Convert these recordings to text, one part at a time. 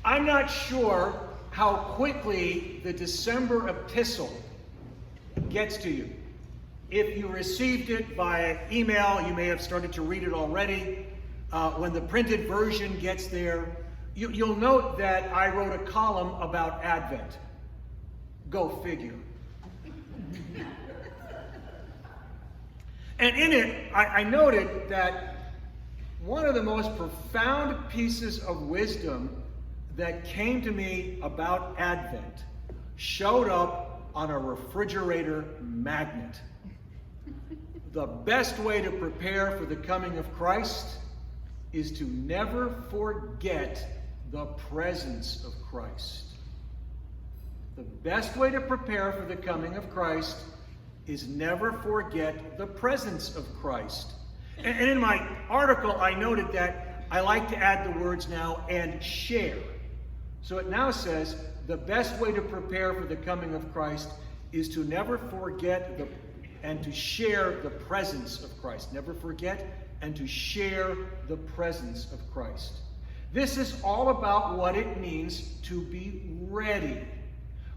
I'm not sure how quickly the December epistle gets to you. If you received it via email, you may have started to read it already. When the printed version gets there, you'll note that I wrote a column about Advent. Go figure. And in it, I noted that one of the most profound pieces of wisdom that came to me about Advent showed up on a refrigerator magnet. The best way to prepare for the coming of Christ is to never forget the presence of Christ. The best way to prepare for the coming of Christ is never forget the presence of Christ. And in my article, I noted that I like to add the words now, and share. So it now says, the best way to prepare for the coming of Christ is to never forget and to share the presence of Christ. Never forget and to share the presence of Christ. This is all about what it means to be ready.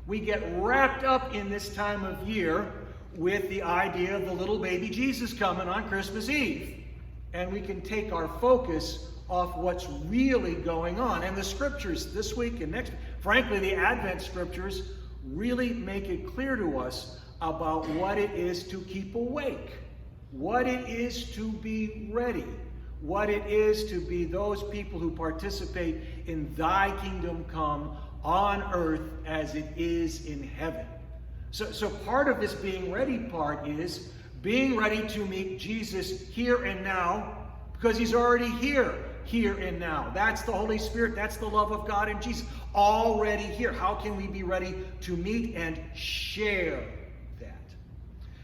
We get wrapped up in this time of year with the idea of the little baby Jesus coming on Christmas Eve. And we can take our focus off what's really going on. And the scriptures this week and next, frankly, the Advent scriptures really make it clear to us about what it is to keep awake, what it is to be ready, what it is to be those people who participate in thy kingdom come on earth as it is in heaven. So part of this being ready part is being ready to meet Jesus here and now, because he's already here and now. That's the Holy Spirit. That's the love of God in Jesus. Already here. How can we be ready to meet and share that?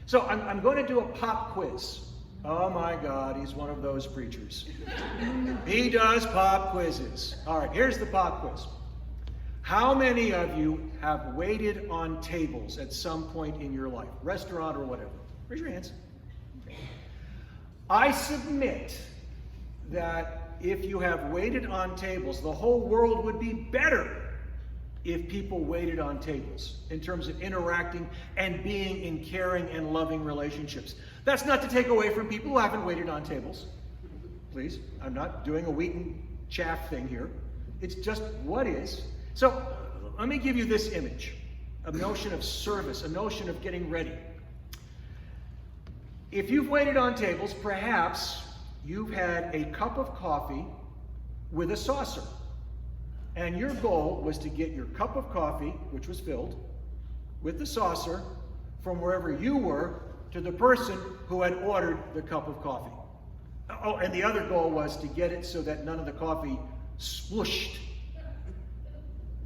So I'm going to do a pop quiz. Oh my God, he's one of those preachers. He does pop quizzes. All right, here's the pop quiz. How many of you have waited on tables at some point in your life? Restaurant or whatever. Raise your hands. I submit that if you have waited on tables, the whole world would be better if people waited on tables in terms of interacting and being in caring and loving relationships. That's not to take away from people who haven't waited on tables. Please, I'm not doing a wheat and chaff thing here. It's just what is. So let me give you this image, a notion of service, a notion of getting ready. If you've waited on tables, perhaps you've had a cup of coffee with a saucer. And your goal was to get your cup of coffee, which was filled, with the saucer from wherever you were to the person who had ordered the cup of coffee. Oh, and the other goal was to get it so that none of the coffee splooshed.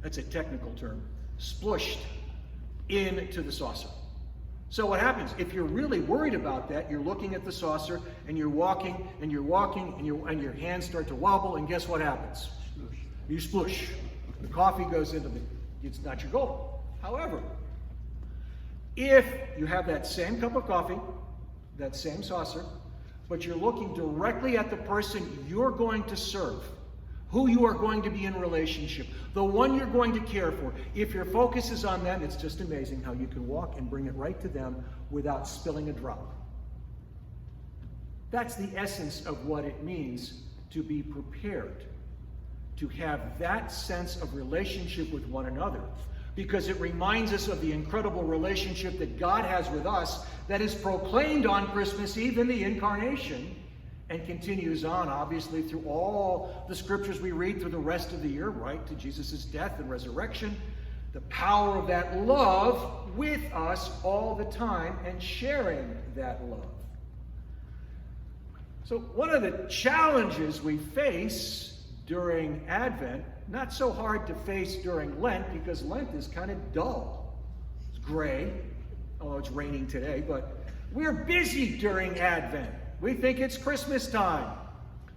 That's a technical term. Splooshed into the saucer. So what happens? If you're really worried about that, you're looking at the saucer and you're walking and you're walking and your hands start to wobble, and guess what happens? You sploosh. The coffee goes into it's not your goal. However, if you have that same cup of coffee, that same saucer, but you're looking directly at the person you're going to serve, who you are going to be in relationship, the one you're going to care for. If your focus is on them, it's just amazing how you can walk and bring it right to them without spilling a drop. That's the essence of what it means to be prepared, to have that sense of relationship with one another, because it reminds us of the incredible relationship that God has with us that is proclaimed on Christmas Eve in the Incarnation, and continues on, obviously, through all the scriptures we read through the rest of the year, right, to Jesus' death and resurrection. The power of that love with us all the time and sharing that love. So one of the challenges we face during Advent, not so hard to face during Lent, because Lent is kind of dull. It's gray, although it's raining today, but we're busy during Advent. We think it's Christmas time.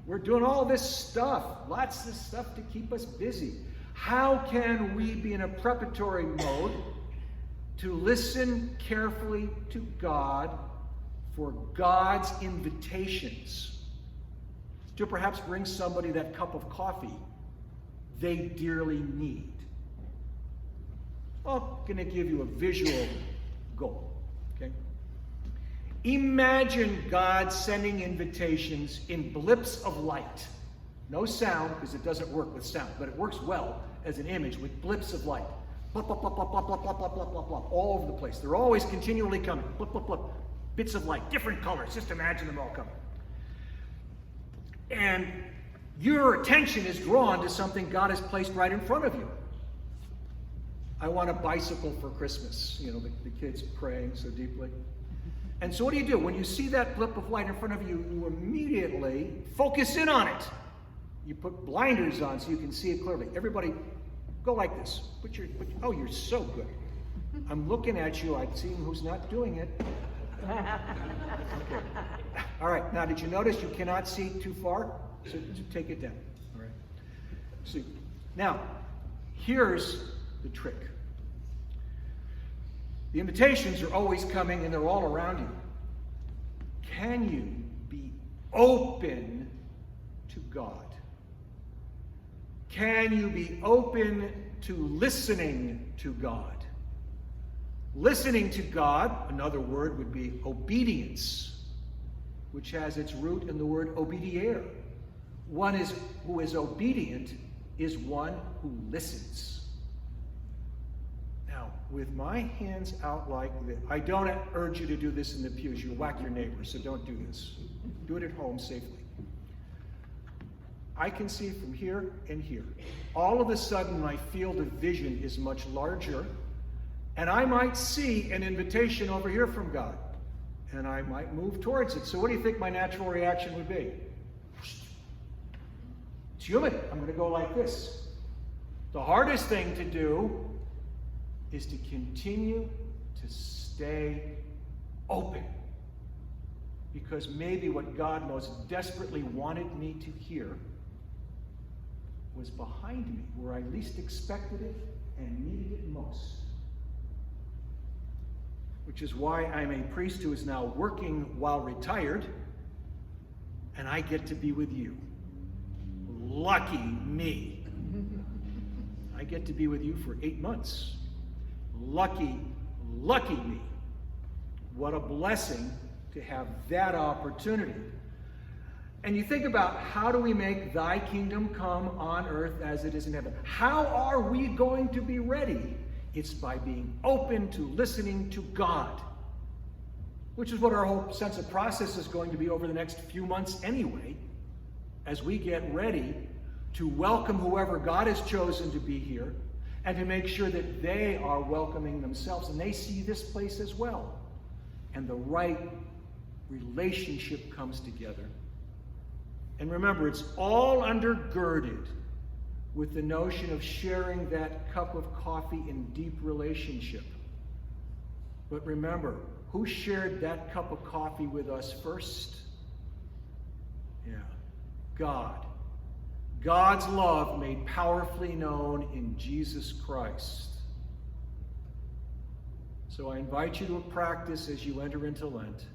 We're doing all this stuff, lots of stuff to keep us busy. How can we be in a preparatory mode to listen carefully to God for God's invitations to perhaps bring somebody that cup of coffee they dearly need. I'm going to give you a visual goal. Okay? Imagine God sending invitations in blips of light. No sound, because it doesn't work with sound, but it works well as an image with blips of light. Blip, blip, blip, blip, blip, blip, blip, blip, blip, blip, all over the place. They're always continually coming. Blip, blip, blip. Bits of light, different colors. Just imagine them all coming. And your attention is drawn to something God has placed right in front of you. I want a bicycle for Christmas. You know, the kids praying so deeply. And so what do? When you see that blip of light in front of you, you immediately focus in on it. You put blinders on so you can see it clearly. Everybody, go like this. Oh, you're so good. I'm looking at you. I'm seeing who's not doing it. Okay. All right. Now, did you notice you cannot see too far? So take it down. All right. See. Now, here's the trick. The invitations are always coming and they're all around you. Can you be open to God? Can you be open to listening to God? Listening to God, another word would be obedience, which has its root in the word obediere. One who is obedient is one who listens. Now, with my hands out like this, I don't urge you to do this in the pews. You'll whack your neighbors, so don't do this. Do it at home safely. I can see from here and here. All of a sudden, my field of vision is much larger, and I might see an invitation over here from God, and I might move towards it. So what do you think my natural reaction would be? It's human. I'm going to go like this. The hardest thing to do is to continue to stay open, because maybe what God most desperately wanted me to hear was behind me, where I least expected it and needed it most. Which is why I'm a priest who is now working while retired, and I get to be with you. Lucky me. I get to be with you for 8 months. Lucky me. What a blessing to have that opportunity. And you think about, how do we make thy kingdom come on earth as it is in heaven? How are we going to be ready? It's by being open to listening to God, which is what our whole sense of process is going to be over the next few months anyway, as we get ready to welcome whoever God has chosen to be here, and to make sure that they are welcoming themselves and they see this place as well. And the right relationship comes together. And remember, it's all undergirded with the notion of sharing that cup of coffee in deep relationship. But remember, who shared that cup of coffee with us first? Yeah, God. God's love made powerfully known in Jesus Christ. So I invite you to a practice as you enter into Lent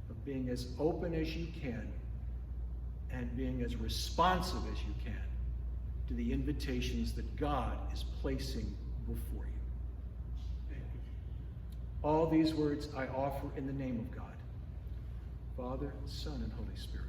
of being as open as you can and being as responsive as you can to the invitations that God is placing before you. All these words I offer in the name of God, Father, Son, and Holy Spirit.